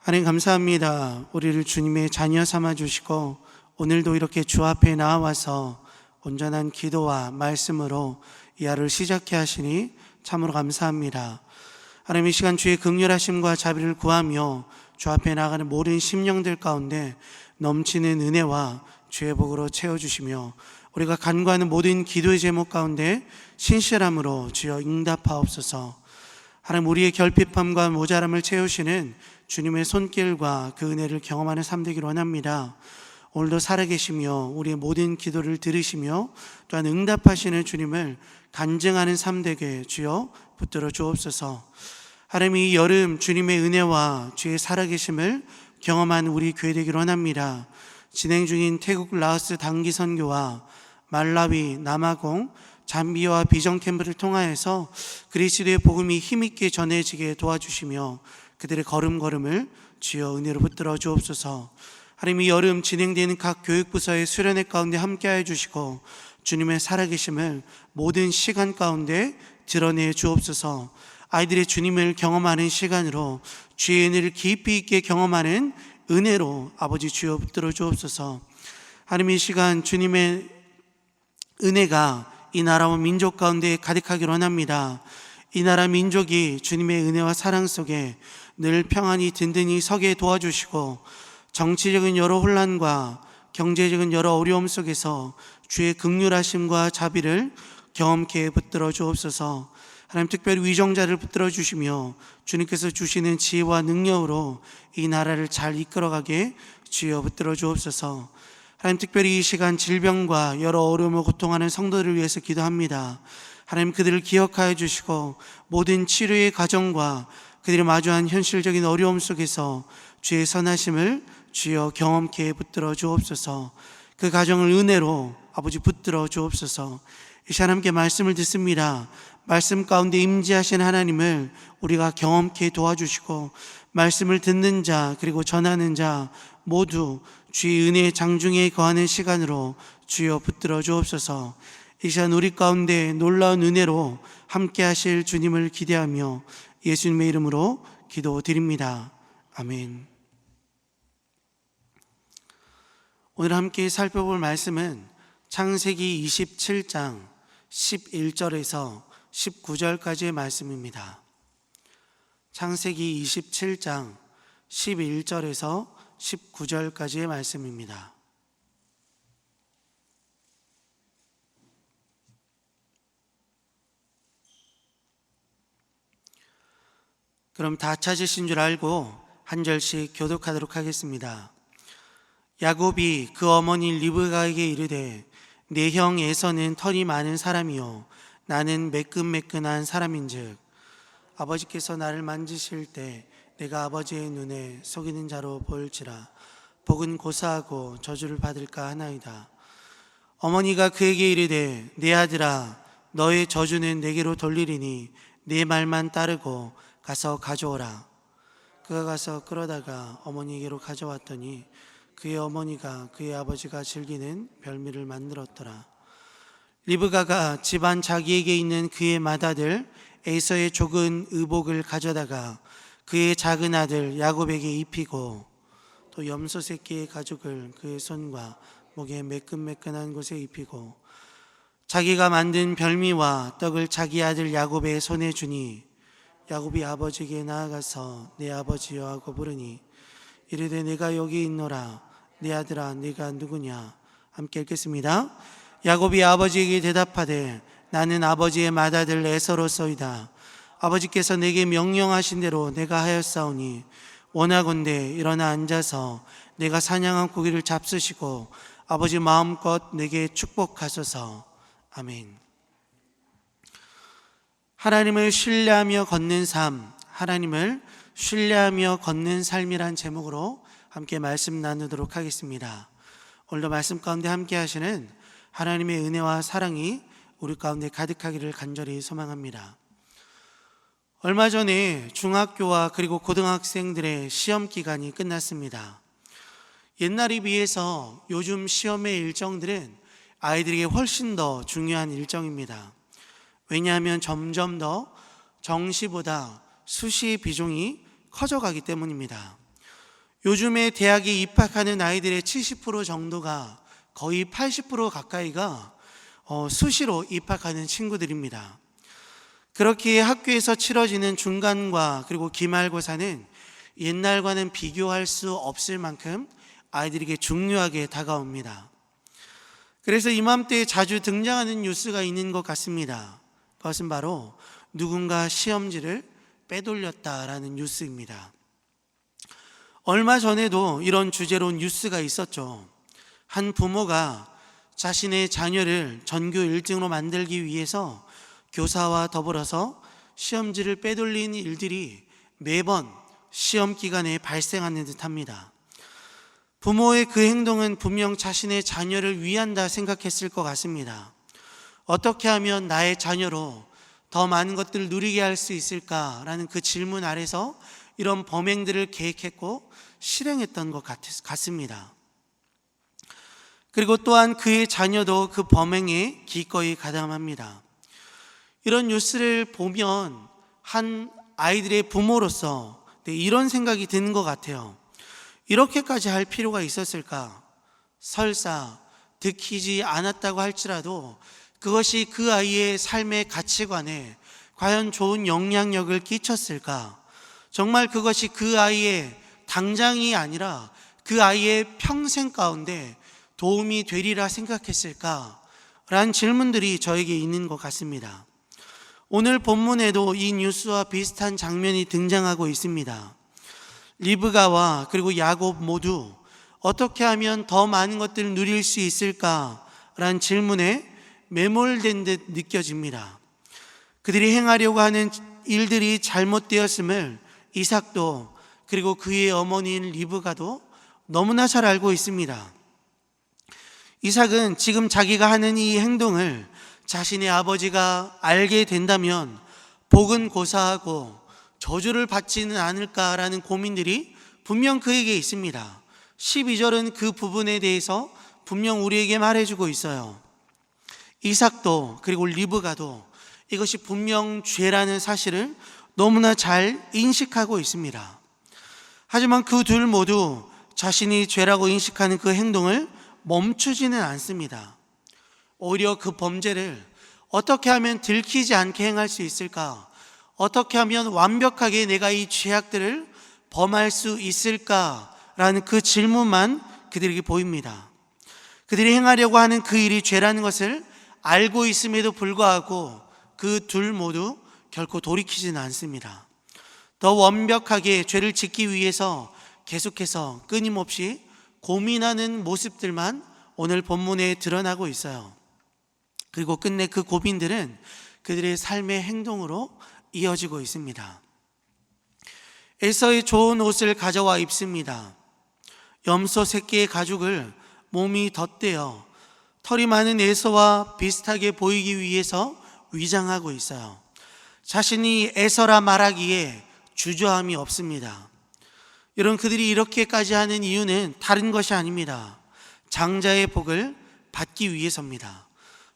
하나님 감사합니다. 우리를 주님의 자녀 삼아주시고 오늘도 이렇게 주 앞에 나와서 온전한 기도와 말씀으로 이 하루를 시작해 하시니 참으로 감사합니다. 하나님 이 시간 주의 긍휼하심과 자비를 구하며 주 앞에 나가는 모든 심령들 가운데 넘치는 은혜와 주의 복으로 채워주시며 우리가 간구하는 모든 기도의 제목 가운데 신실함으로 주여 응답하옵소서. 하나님 우리의 결핍함과 모자람을 채우시는 주님의 손길과 그 은혜를 경험하는 삶 되기를 원합니다. 오늘도 살아계시며 우리의 모든 기도를 들으시며 또한 응답하시는 주님을 간증하는 삶 되게 주여 붙들어 주옵소서. 하나님 이 여름 주님의 은혜와 주의 살아계심을 경험한 우리 교회 되기를 원합니다. 진행 중인 태국 라오스 단기 선교와 말라위, 남아공, 잠비아와 비전 캠프를 통하여서 그리스도의 복음이 힘있게 전해지게 도와주시며 그들의 걸음걸음을 주여 은혜로 붙들어 주옵소서. 하나님 이 여름 진행되는 각 교육부서의 수련회 가운데 함께하여 주시고 주님의 살아계심을 모든 시간 가운데 드러내 주옵소서. 아이들의 주님을 경험하는 시간으로 주의 은혜를 깊이 있게 경험하는 은혜로 아버지 주여 붙들어 주옵소서. 하나님 이 시간 주님의 은혜가 이 나라와 민족 가운데 가득하기를 원합니다. 이 나라 민족이 주님의 은혜와 사랑 속에 늘 평안히 든든히 서게 도와주시고 정치적인 여러 혼란과 경제적인 여러 어려움 속에서 주의 긍휼하심과 자비를 경험케 붙들어 주옵소서. 하나님 특별히 위정자를 붙들어 주시며 주님께서 주시는 지혜와 능력으로 이 나라를 잘 이끌어가게 주여 붙들어 주옵소서. 하나님 특별히 이 시간 질병과 여러 어려움을 고통하는 성도들을 위해서 기도합니다. 하나님 그들을 기억하여 주시고 모든 치료의 과정과 그들이 마주한 현실적인 어려움 속에서 주의 선하심을 주여 경험케 붙들어 주옵소서. 그 가정을 은혜로 아버지 붙들어 주옵소서. 이 시간 함께 말씀을 듣습니다. 말씀 가운데 임재하신 하나님을 우리가 경험케 도와주시고 말씀을 듣는 자 그리고 전하는 자 모두 주의 은혜의 장중에 거하는 시간으로 주여 붙들어 주옵소서. 이 시간 우리 가운데 놀라운 은혜로 함께 하실 주님을 기대하며 예수님의 이름으로 기도드립니다. 아멘. 오늘 함께 살펴볼 말씀은 창세기 27장 11절에서 19절까지의 말씀입니다. 창세기 27장 11절에서 19절까지의 말씀입니다. 그럼 다 찾으신 줄 알고 한 절씩 교독하도록 하겠습니다. 야곱이 그 어머니 리브가에게 이르되 내 형 에서는 털이 많은 사람이요 나는 매끈매끈한 사람인즉 아버지께서 나를 만지실 때 내가 아버지의 눈에 속이는 자로 보일지라 복은 고사하고 저주를 받을까 하나이다. 어머니가 그에게 이르되 내 아들아 너의 저주는 내게로 돌리리니 내 말만 따르고 가서 가져오라. 그가 가서 끌어다가 어머니에게로 가져왔더니 그의 어머니가 그의 아버지가 즐기는 별미를 만들었더라. 리브가가 집안 자기에게 있는 그의 맏아들 에서의 좁은 의복을 가져다가 그의 작은 아들 야곱에게 입히고 또 염소 새끼의 가죽을 그의 손과 목에 매끈매끈한 곳에 입히고 자기가 만든 별미와 떡을 자기 아들 야곱의 손에 주니 야곱이 아버지에게 나아가서 내 아버지여 하고 부르니 이르되 내가 여기 있노라. 내 아들아 네가 누구냐. 함께 읽겠습니다. 야곱이 아버지에게 대답하되 나는 아버지의 맏아들 에서로소이다. 아버지께서 내게 명령하신 대로 내가 하였사오니 원하건대 일어나 앉아서 내가 사냥한 고기를 잡수시고 아버지 마음껏 내게 축복하소서. 아멘. 하나님을 신뢰하며 걷는 삶, 하나님을 신뢰하며 걷는 삶이란 제목으로 함께 말씀 나누도록 하겠습니다. 오늘도 말씀 가운데 함께 하시는 하나님의 은혜와 사랑이 우리 가운데 가득하기를 간절히 소망합니다. 얼마 전에 중학교와 그리고 고등학생들의 시험 기간이 끝났습니다. 옛날에 비해서 요즘 시험의 일정들은 아이들에게 훨씬 더 중요한 일정입니다. 왜냐하면 점점 더 정시보다 수시의 비중이 커져가기 때문입니다. 요즘에 대학에 입학하는 아이들의 70% 정도가 거의 80% 가까이가 수시로 입학하는 친구들입니다. 그렇게 학교에서 치러지는 중간과 그리고 기말고사는 옛날과는 비교할 수 없을 만큼 아이들에게 중요하게 다가옵니다. 그래서 이맘때에 자주 등장하는 뉴스가 있는 것 같습니다. 그것은 바로 누군가 시험지를 빼돌렸다라는 뉴스입니다. 얼마 전에도 이런 주제로 뉴스가 있었죠. 한 부모가 자신의 자녀를 전교 1등으로 만들기 위해서 교사와 더불어서 시험지를 빼돌린 일들이 매번 시험 기간에 발생하는 듯합니다. 부모의 그 행동은 분명 자신의 자녀를 위한다 생각했을 것 같습니다. 어떻게 하면 나의 자녀로 더 많은 것들을 누리게 할 수 있을까라는 그 질문 아래서 이런 범행들을 계획했고 실행했던 것 같습니다. 그리고 또한 그의 자녀도 그 범행에 기꺼이 가담합니다. 이런 뉴스를 보면 한 아이들의 부모로서 이런 생각이 드는 것 같아요. 이렇게까지 할 필요가 있었을까? 설사 들키지 않았다고 할지라도 그것이 그 아이의 삶의 가치관에 과연 좋은 영향력을 끼쳤을까? 정말 그것이 그 아이의 당장이 아니라 그 아이의 평생 가운데 도움이 되리라 생각했을까? 라는 질문들이 저에게 있는 것 같습니다. 오늘 본문에도 이 뉴스와 비슷한 장면이 등장하고 있습니다. 리브가와 그리고 야곱 모두 어떻게 하면 더 많은 것들을 누릴 수 있을까라는 질문에 매몰된 듯 느껴집니다. 그들이 행하려고 하는 일들이 잘못되었음을 이삭도 그리고 그의 어머니인 리브가도 너무나 잘 알고 있습니다. 이삭은 지금 자기가 하는 이 행동을 자신의 아버지가 알게 된다면 복은 고사하고 저주를 받지는 않을까라는 고민들이 분명 그에게 있습니다. 12절은 그 부분에 대해서 분명 우리에게 말해주고 있어요. 이삭도 그리고 리브가도 이것이 분명 죄라는 사실을 너무나 잘 인식하고 있습니다. 하지만 그 둘 모두 자신이 죄라고 인식하는 그 행동을 멈추지는 않습니다. 오히려 그 범죄를 어떻게 하면 들키지 않게 행할 수 있을까? 어떻게 하면 완벽하게 내가 이 죄악들을 범할 수 있을까라는 그 질문만 그들에게 보입니다. 그들이 행하려고 하는 그 일이 죄라는 것을 알고 있음에도 불구하고 그 둘 모두 결코 돌이키지는 않습니다. 더 완벽하게 죄를 짓기 위해서 계속해서 끊임없이 고민하는 모습들만 오늘 본문에 드러나고 있어요. 그리고 끝내 그 고민들은 그들의 삶의 행동으로 이어지고 있습니다. 에서의 좋은 옷을 가져와 입습니다. 염소 새끼의 가죽을 몸이 덧대어 털이 많은 에서와 비슷하게 보이기 위해서 위장하고 있어요. 자신이 에서라 말하기에 주저함이 없습니다. 여러분, 그들이 이렇게까지 하는 이유는 다른 것이 아닙니다. 장자의 복을 받기 위해서입니다.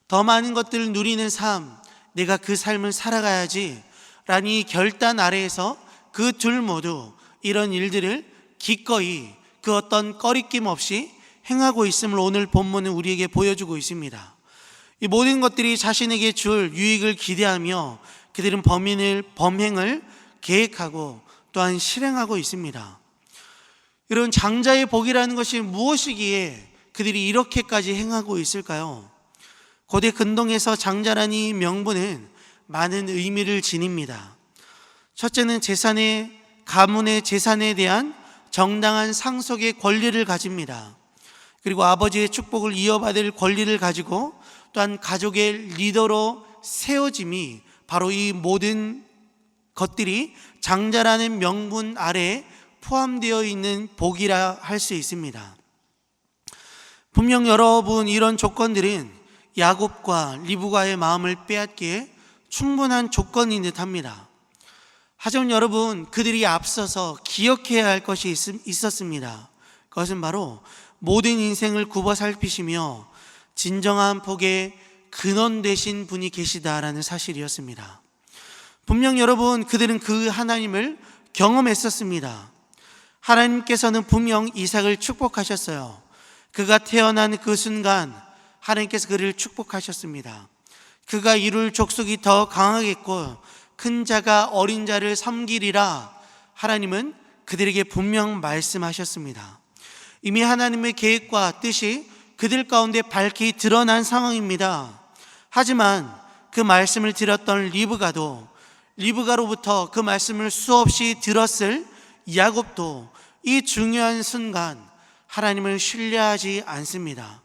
더 많은 것들을 누리는 삶, 내가 그 삶을 살아가야지 라는 이 결단 아래에서 그 둘 모두 이런 일들을 기꺼이 그 어떤 꺼리낌 없이 행하고 있음을 오늘 본문은 우리에게 보여주고 있습니다. 이 모든 것들이 자신에게 줄 유익을 기대하며 그들은 범행을 계획하고 또한 실행하고 있습니다. 이런 장자의 복이라는 것이 무엇이기에 그들이 이렇게까지 행하고 있을까요? 고대 근동에서 장자라는 이 명분은 많은 의미를 지닙니다. 첫째는 가문의 재산에 대한 정당한 상속의 권리를 가집니다. 그리고 아버지의 축복을 이어받을 권리를 가지고 또한 가족의 리더로 세워짐이 바로 이 모든 것들이 장자라는 명분 아래에 포함되어 있는 복이라 할 수 있습니다. 분명 여러분, 이런 조건들은 야곱과 리브가의 마음을 빼앗기에 충분한 조건인 듯합니다. 하지만 여러분, 그들이 앞서서 기억해야 할 것이 있었습니다. 그것은 바로 모든 인생을 굽어 살피시며 진정한 복의 근원 되신 분이 계시다라는 사실이었습니다. 분명 여러분, 그들은 그 하나님을 경험했었습니다. 하나님께서는 분명 이삭을 축복하셨어요. 그가 태어난 그 순간 하나님께서 그를 축복하셨습니다. 그가 이룰 족속이 더 강하겠고 큰 자가 어린 자를 섬기리라 하나님은 그들에게 분명 말씀하셨습니다. 이미 하나님의 계획과 뜻이 그들 가운데 밝히 드러난 상황입니다. 하지만 그 말씀을 들었던 리브가로부터 그 말씀을 수없이 들었을 야곱도 이 중요한 순간 하나님을 신뢰하지 않습니다.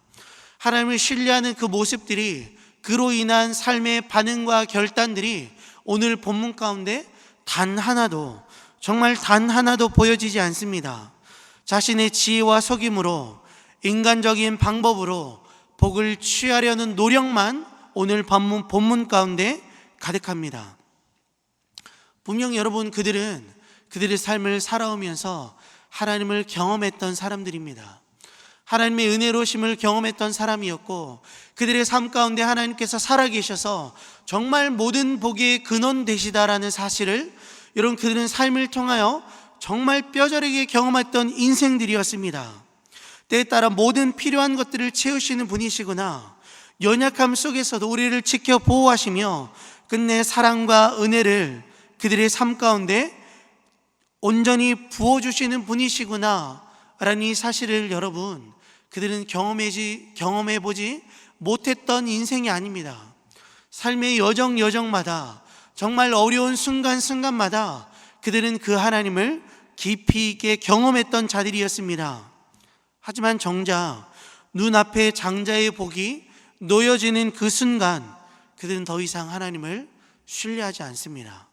하나님을 신뢰하는 그 모습들이, 그로 인한 삶의 반응과 결단들이 오늘 본문 가운데 정말 단 하나도 보여지지 않습니다. 자신의 지혜와 속임으로, 인간적인 방법으로 복을 취하려는 노력만 오늘 본문 가운데 가득합니다. 분명 여러분, 그들의 삶을 살아오면서 하나님을 경험했던 사람들입니다. 하나님의 은혜로우심을 경험했던 사람이었고 그들의 삶 가운데 하나님께서 살아계셔서 정말 모든 복의 근원 되시다라는 사실을 여러분, 그들은 삶을 통하여 정말 뼈저리게 경험했던 인생들이었습니다. 때에 따라 모든 필요한 것들을 채우시는 분이시구나, 연약함 속에서도 우리를 지켜 보호하시며 끝내 사랑과 은혜를 그들의 삶 가운데 온전히 부어주시는 분이시구나 라는 이 사실을 여러분, 그들은 경험해보지 못했던 인생이 아닙니다. 삶의 여정마다, 정말 어려운 순간마다 그들은 그 하나님을 깊이 있게 경험했던 자들이었습니다. 하지만 정작 눈앞에 장자의 복이 놓여지는 그 순간 그들은 더 이상 하나님을 신뢰하지 않습니다.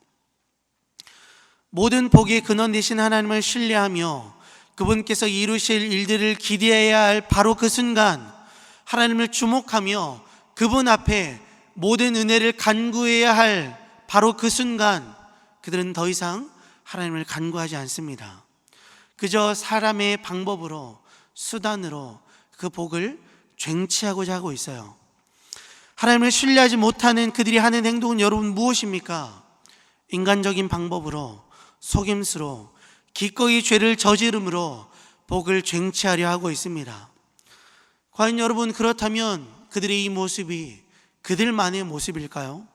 모든 복의 근원 되신 하나님을 신뢰하며 그분께서 이루실 일들을 기대해야 할 바로 그 순간, 하나님을 주목하며 그분 앞에 모든 은혜를 간구해야 할 바로 그 순간 그들은 더 이상 하나님을 간구하지 않습니다. 그저 사람의 방법으로, 수단으로 그 복을 쟁취하고자 하고 있어요. 하나님을 신뢰하지 못하는 그들이 하는 행동은 여러분 무엇입니까? 인간적인 방법으로, 속임수로, 기꺼이 죄를 저지름으로 복을 쟁취하려 하고 있습니다. 과연 여러분, 그렇다면 그들의 이 모습이 그들만의 모습일까요?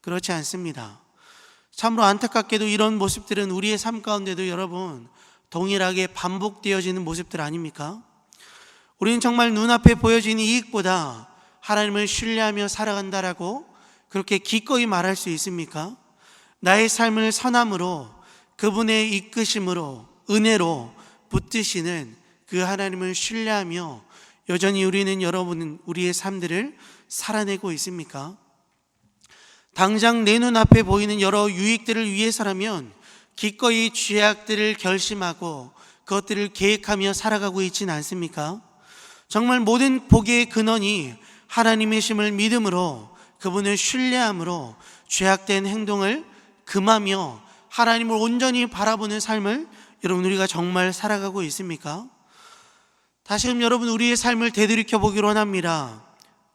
그렇지 않습니다. 참으로 안타깝게도 이런 모습들은 우리의 삶 가운데도 여러분 동일하게 반복되어지는 모습들 아닙니까? 우리는 정말 눈앞에 보여지는 이익보다 하나님을 신뢰하며 살아간다라고 그렇게 기꺼이 말할 수 있습니까? 나의 삶을 선함으로, 그분의 이끄심으로, 은혜로 붙드시는 그 하나님을 신뢰하며 여전히 여러분은 우리의 삶들을 살아내고 있습니까? 당장 내 눈앞에 보이는 여러 유익들을 위해서라면 기꺼이 죄악들을 결심하고 그것들을 계획하며 살아가고 있지는 않습니까? 정말 모든 복의 근원이 하나님이심을 믿음으로, 그분을 신뢰함으로 죄악된 행동을 금하며 하나님을 온전히 바라보는 삶을 여러분, 우리가 정말 살아가고 있습니까? 다시금 여러분, 우리의 삶을 되돌이켜 보기로 원합니다.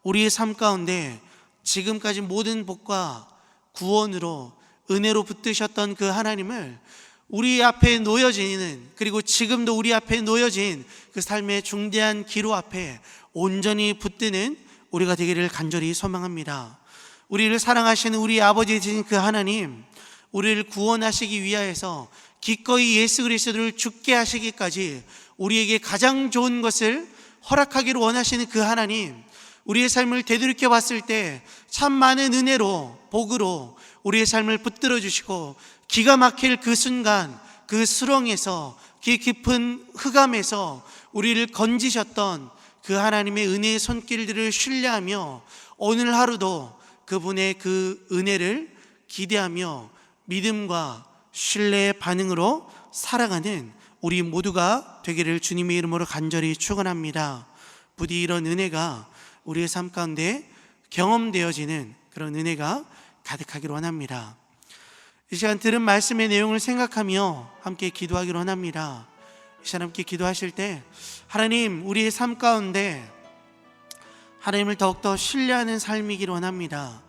우리의 삶 가운데 지금까지 모든 복과 구원으로, 은혜로 붙드셨던 그 하나님을 우리 앞에 놓여지는, 그리고 지금도 우리 앞에 놓여진 그 삶의 중대한 기로 앞에 온전히 붙드는 우리가 되기를 간절히 소망합니다. 우리를 사랑하시는 우리 아버지이신 그 하나님, 우리를 구원하시기 위하여서 기꺼이 예수 그리스도를 죽게 하시기까지 우리에게 가장 좋은 것을 허락하기를 원하시는 그 하나님, 우리의 삶을 되돌이켜 봤을 때 참 많은 은혜로, 복으로 우리의 삶을 붙들어 주시고 기가 막힐 그 순간, 그 수렁에서, 깊은 흑암에서 우리를 건지셨던 그 하나님의 은혜의 손길들을 신뢰하며 오늘 하루도 그분의 그 은혜를 기대하며 믿음과 신뢰의 반응으로 살아가는 우리 모두가 되기를 주님의 이름으로 간절히 축원합니다. 부디 이런 은혜가 우리의 삶 가운데 경험되어지는 그런 은혜가 가득하기를 원합니다. 이 시간 들은 말씀의 내용을 생각하며 함께 기도하기를 원합니다. 이 시간 함께 기도하실 때 하나님, 우리의 삶 가운데 하나님을 더욱더 신뢰하는 삶이기를 원합니다.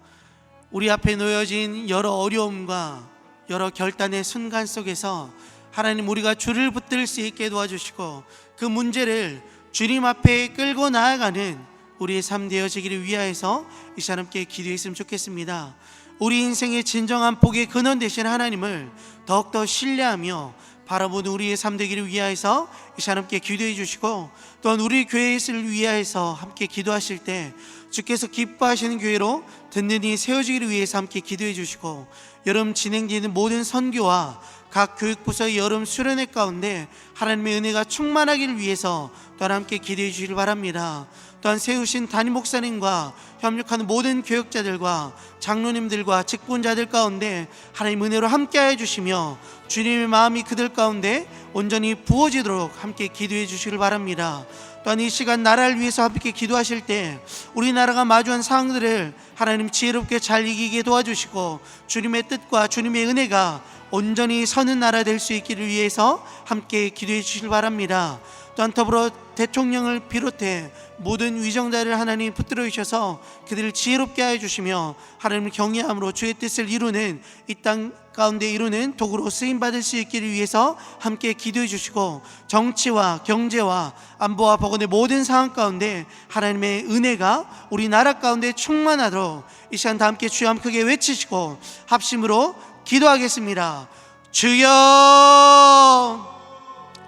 우리 앞에 놓여진 여러 어려움과 여러 결단의 순간 속에서 하나님 우리가 주를 붙들 수 있게 도와주시고 그 문제를 주님 앞에 끌고 나아가는 우리의 삶 되어지기를 위하여서 이 시간 함께 기도했으면 좋겠습니다. 우리 인생의 진정한 복의 근원 되신 하나님을 더욱더 신뢰하며 바라보는 우리의 삶 되기를 위하여서 이 시간 함께 기도해 주시고, 또한 우리 교회를 위하여서 함께 기도하실 때 주께서 기뻐하시는 교회로 든든히 세워지기를 위해서 함께 기도해 주시고, 여름 진행되는 모든 선교와 각 교육부서의 여름 수련회 가운데 하나님의 은혜가 충만하기를 위해서 또한 함께 기도해 주시길 바랍니다. 또한 세우신 담임 목사님과 협력하는 모든 교역자들과 장로님들과 직분자들 가운데 하나님 은혜로 함께하여 주시며 주님의 마음이 그들 가운데 온전히 부어지도록 함께 기도해 주시길 바랍니다. 또한 이 시간 나라를 위해서 함께 기도하실 때 우리나라가 마주한 상황들을 하나님 지혜롭게 잘 이기게 도와주시고 주님의 뜻과 주님의 은혜가 온전히 서는 나라 될 수 있기를 위해서 함께 기도해 주시길 바랍니다. 또한 더불어 대통령을 비롯해 모든 위정자를 하나님 붙들어 주셔서 그들을 지혜롭게 하여 주시며 하나님을 경외함으로 주의 뜻을 이루는 이 땅 가운데 이루는 도구로 쓰임받을 수 있기를 위해서 함께 기도해 주시고, 정치와 경제와 안보와 보건의 모든 상황 가운데 하나님의 은혜가 우리나라 가운데 충만하도록 이 시간 다 함께 주여 함께 크게 외치시고 합심으로 기도하겠습니다. 주여!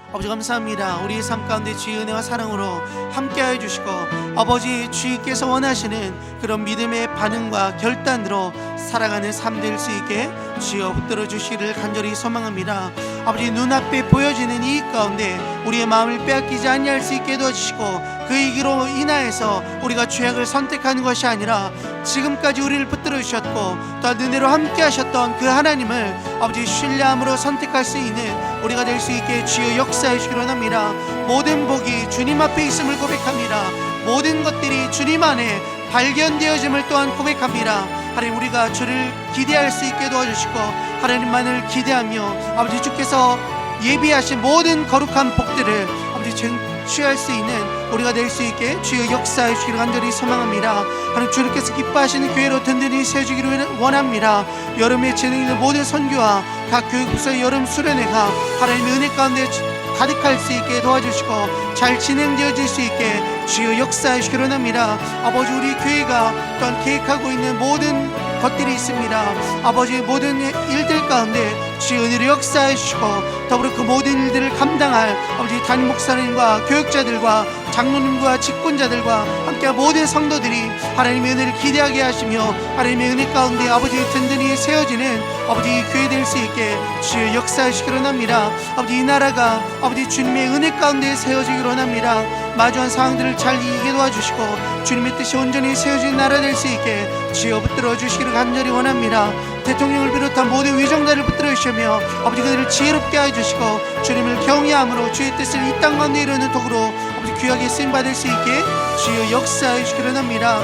아버지 감사합니다. 우리의 삶 가운데 주의 은혜와 사랑으로 함께하여 주시고, 아버지 주께서 원하시는 그런 믿음의 반응과 결단으로 살아가는 삶 될 수 있게 주여 붙들어 주시기를 간절히 소망합니다. 아버지 눈앞에 보여지는 이익 가운데 우리의 마음을 빼앗기지 아니할 수 있게 도와주시고, 그 이기로 인하여서 우리가 죄악을 선택하는 것이 아니라 지금까지 우리를 붙들어 주셨고 또한 은혜로 함께 하셨던 그 하나님을 아버지 신뢰함으로 선택할 수 있는 우리가 될 수 있게 주여 역사해 주시기 원합니다. 모든 복이 주님 앞에 있음을 고백합니다. 모든 것들이 주님 안에 발견되어짐을 또한 고백합니다. 하나님 우리가 주를 기대할 수 있게 도와주시고 하나님만을 기대하며 아버지 주께서 예비하신 모든 거룩한 복들을 아버지 취할 수 있는 우리가 될 수 있게 주여 역사해 주시기를 간절히 소망합니다. 하나님 주님께서 기뻐하시는 교회로 든든히 세워주기를 원합니다. 여름에 진행되는 모든 선교와 각 교육부서의 여름 수련회가 하나님의 은혜 가운데 가득할 수 있게 도와주시고 잘 진행되어질 수 있게 주여 역사해 주시기를 원합니다. 아버지 우리 교회가 또한 계획하고 있는 모든 것들이 있습니다. 아버지 모든 일들 가운데 주의 은혜를 역사해 주시고 더불어 그 모든 일들을 감당할 아버지 담임 목사님과 교육자들과 장로님과 직분자들과 함께 모든 성도들이 하나님의 은혜를 기대하게 하시며 하나님의 은혜 가운데 아버지 든든히 세워지는 아버지 교회 될 수 있게 주여 역사해 주시기를 원합니다. 아버지 이 나라가 아버지 주님의 은혜 가운데 세워지기를 원합니다. 마주한 상황들을 잘 이기게 도와주시고 주님의 뜻이 온전히 세워진 나라 될 수 있게 주여 붙들어 주시기를 간절히 원합니다. 대통령을 비롯한 모든 위정자를 붙들어 주시며 아버지 그들을 지혜롭게 하여 주시고 주님을 경외함으로 주의 뜻을 이 땅 가운데 이루는 도구로 아버지 귀하게 쓰임받을 수 있게 주여 역사해 주시기를 원합니다.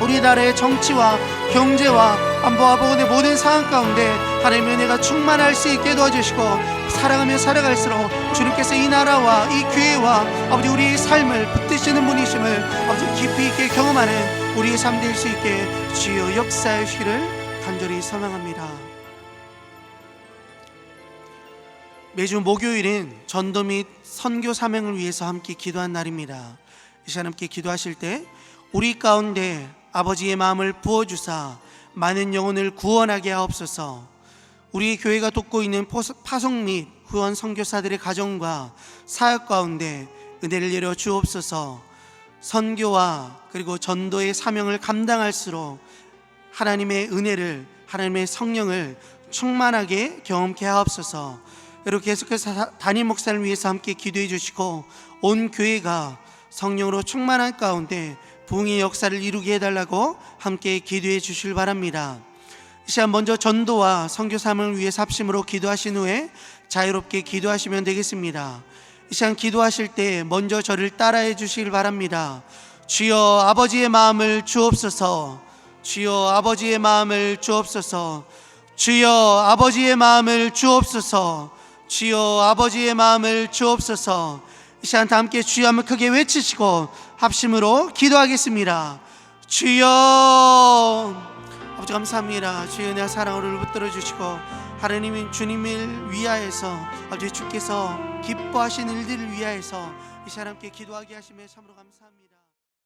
우리나라의 정치와 경제와 안보와 보건의 모든 상황 가운데 하나님의 은혜가 충만할 수 있게 도와주시고 살아가며 살아갈수록 주님께서 이 나라와 이 교회와 아버지 우리의 삶을 붙드시는 분이심을 아버지 깊이 있게 경험하는 우리의 삶 될 수 있게 주여 역사해 주시기를 간절히 소망합니다. 매주 목요일은 전도 및 선교 사명을 위해서 함께 기도한 날입니다. 이 시간 함께 기도하실 때 우리 가운데 아버지의 마음을 부어주사 많은 영혼을 구원하게 하옵소서. 우리 교회가 돕고 있는 파송 및 후원 선교사들의 가정과 사역 가운데 은혜를 내려 주옵소서. 선교와 그리고 전도의 사명을 감당할수록 하나님의 은혜를 하나님의 성령을 충만하게 경험케 하옵소서. 이렇게 계속해서 담임 목사를 위해서 함께 기도해 주시고 온 교회가 성령으로 충만한 가운데 부흥의 역사를 이루게 해달라고 함께 기도해 주실 바랍니다. 이 시간 먼저 전도와 선교 사명을 위해서 합심으로 기도하신 후에 자유롭게 기도하시면 되겠습니다. 이 시간 기도하실 때 먼저 저를 따라해 주시길 바랍니다. 주여 아버지의 마음을 주옵소서. 주여 아버지의 마음을 주옵소서. 주여 아버지의 마음을 주옵소서. 주여 아버지의 마음을 주옵소서. 이 시간 다 함께 주여 한번 크게 외치시고 합심으로 기도하겠습니다. 주여 아버지 감사합니다. 주여 내 사랑으로 붙들어 주시고 하나님은 주님을 위하여서 아버지 주께서 기뻐하신 일들을 위하여서 이 사람께 기도하게 하심에 참으로 감사합니다.